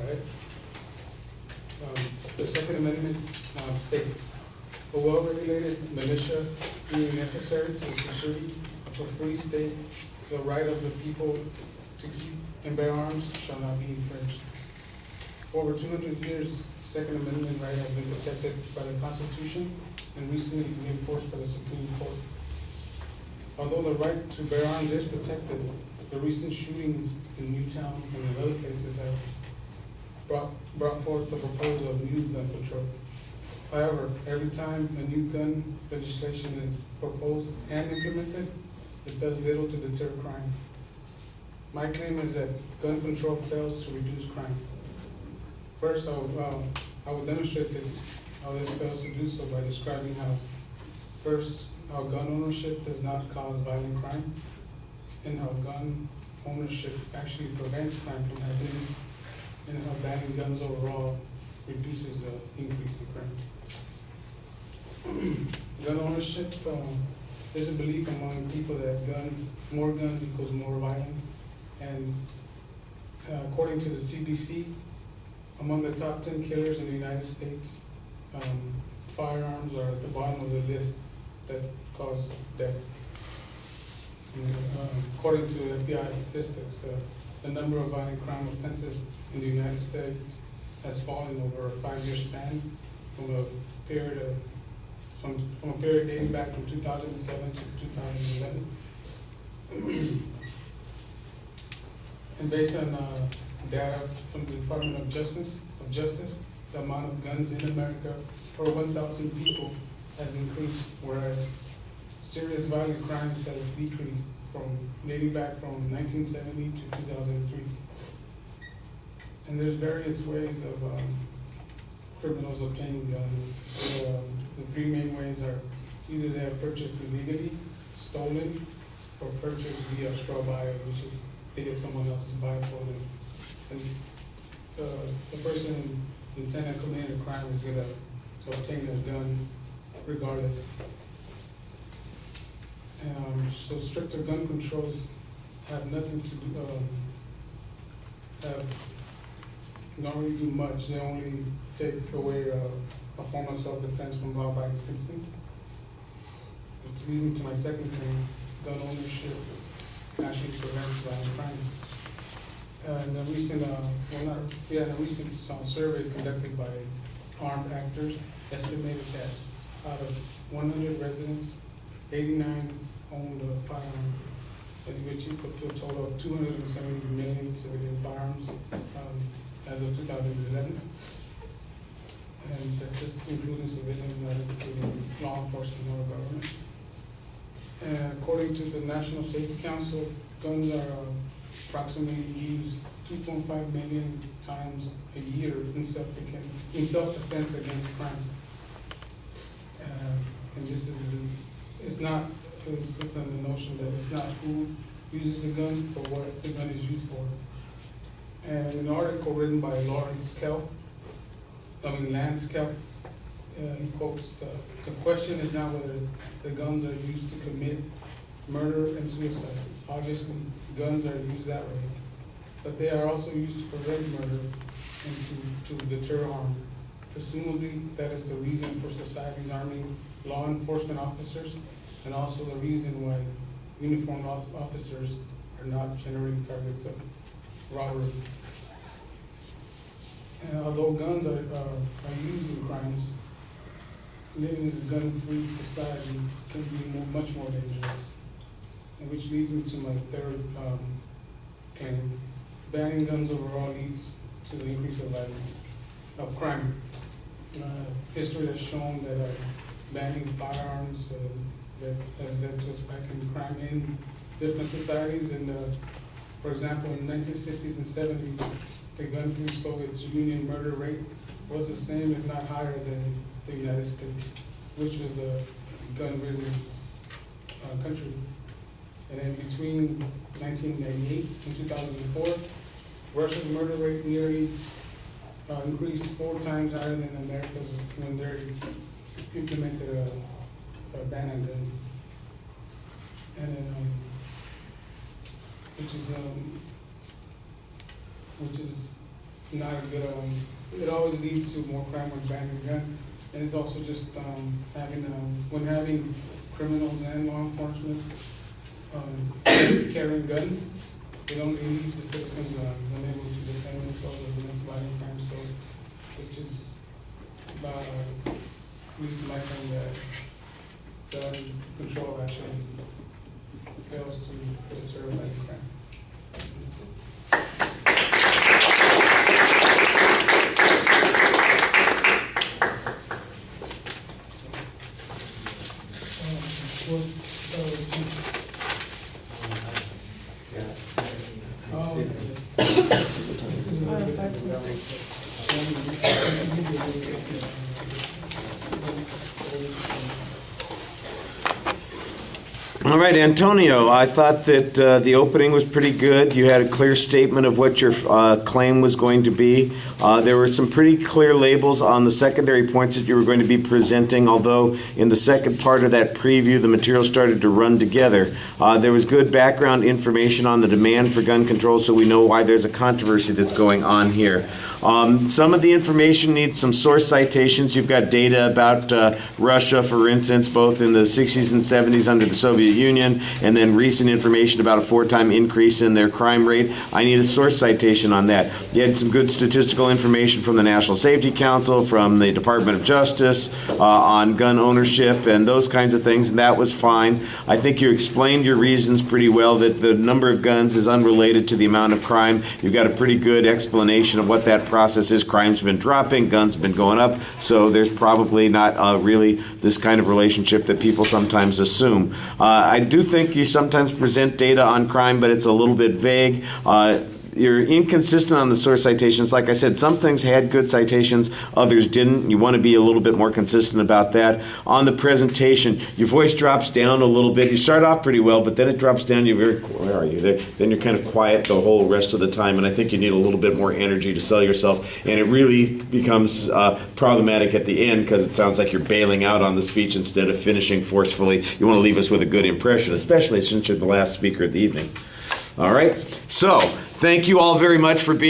right? The Second Amendment states, a well-regulated militia being necessary to the security of a free state, the right of the people to keep and bear arms shall not be infringed. For over 200 years, the Second Amendment right has been protected by the Constitution and recently reinforced by the Supreme Court. Although the right to bear arms is protected, the recent shootings in Newtown and in other places have brought forth the proposal of new gun control. However, every time a new gun legislation is proposed and implemented, it does little to deter crime. My claim is that gun control fails to reduce crime. First, I will demonstrate how this fails to do so by describing how gun ownership does not cause violent crime, and how gun ownership actually prevents crime from happening, and how banning guns overall reduces the increase in crime. Gun ownership, there's a belief among people that more guns equals more violence, and according to the CDC, among the top 10 killers in the United States, firearms are at the bottom of the list that cause death. According to FBI statistics, the number of violent crime offenses in the United States has fallen over a 5-year span from a period dating back from 2007 to 2011. And based on data from the Department of Justice, the amount of guns in America per 1,000 people has increased, whereas serious violent crimes has decreased dating back from 1970 to 2003. And there's various ways of criminals obtaining guns. The three main ways are either they have purchased illegally, stolen, or purchased via straw buy, which is they get someone else to buy for them. And the person intending to commit a crime is going to obtain a gun regardless. And so stricter gun controls have nothing to do, don't really do much. They only take away a form of self-defense from law-abiding citizens. Which leads me to my second thing: gun ownership actually prevents violent crimes. In a recent survey conducted by armed actors, estimated that out of 100 residents, 89 owned a firearm, which equal to a total of 270 million civilian firearms as of 2011. And that's just including civilians, not including law enforcement or government. And according to the National Safety Council, guns are approximately used 2.5 million times a year in self-defense against crimes. And this is it's on the notion that it's not who uses the gun, but what the gun is used for. And an article written by Lance Kelp, he quotes, the question is not whether the guns are used to commit murder and suicide. Obviously, guns are used that way, but they are also used to prevent murder and to deter harm. Presumably, that is the reason for society's arming law enforcement officers, and also the reason why uniformed officers are not generally targets of robbery. And although guns are used in crimes, living in a gun-free society can be much more dangerous. And which leads me to my third claim. Banning guns overall leads to the increase of violence, of crime. History has shown that banning firearms that has led to a spike in crime in different societies. And for example, in the 1960s and 70s, the gun-free Soviet Union murder rate was the same, if not higher, than the United States, which was a gun-ridden country. And then between 1998 and 2004, Russia's murder rate nearly increased 4 times higher than America's when they implemented a ban on guns. And then, which is not a good, it always leads to more crime when banning a gun. And it's also just when having criminals and law enforcement carrying guns, it leaves the citizens unable to defend themselves against violent crime. So it's just at least my thing that gun control actually fails to deter violent crime. All right, Antonio, I thought that the opening was pretty good. You had a clear statement of what your claim was going to be. There were some pretty clear labels on the secondary points that you were going to be presenting, although in the second part of that preview, the material started to run together. There was good background information on the demand for gun control, so we know why there's a controversy that's going on here. Some of the information needs some source citations. You've got data about Russia, for instance, both in the 60s and 70s under the Soviet Union, and then recent information about a 4-time increase in their crime rate. I need a source citation on that. You had some good statistical information from the National Safety Council, from the Department of Justice on gun ownership and those kinds of things, and that was fine. I think you explained your reasons pretty well, that the number of guns is unrelated to the amount of crime. You've got a pretty good explanation of what that process is. Crime's been dropping, guns have been going up, so there's probably not really this kind of relationship that people sometimes assume. I do think you sometimes present data on crime, but it's a little bit vague. You're inconsistent on the source citations. Like I said, some things had good citations, others didn't. You want to be a little bit more consistent about that. On the presentation, your voice drops down a little bit. You start off pretty well, but then it drops down. Where are you? Then you're kind of quiet the whole rest of the time, and I think you need a little bit more energy to sell yourself, and it really becomes problematic at the end because it sounds like you're bailing out on the speech instead of finishing forcefully. You want to leave us with a good impression, especially since you're the last speaker of the evening. All right? So, thank you all very much for being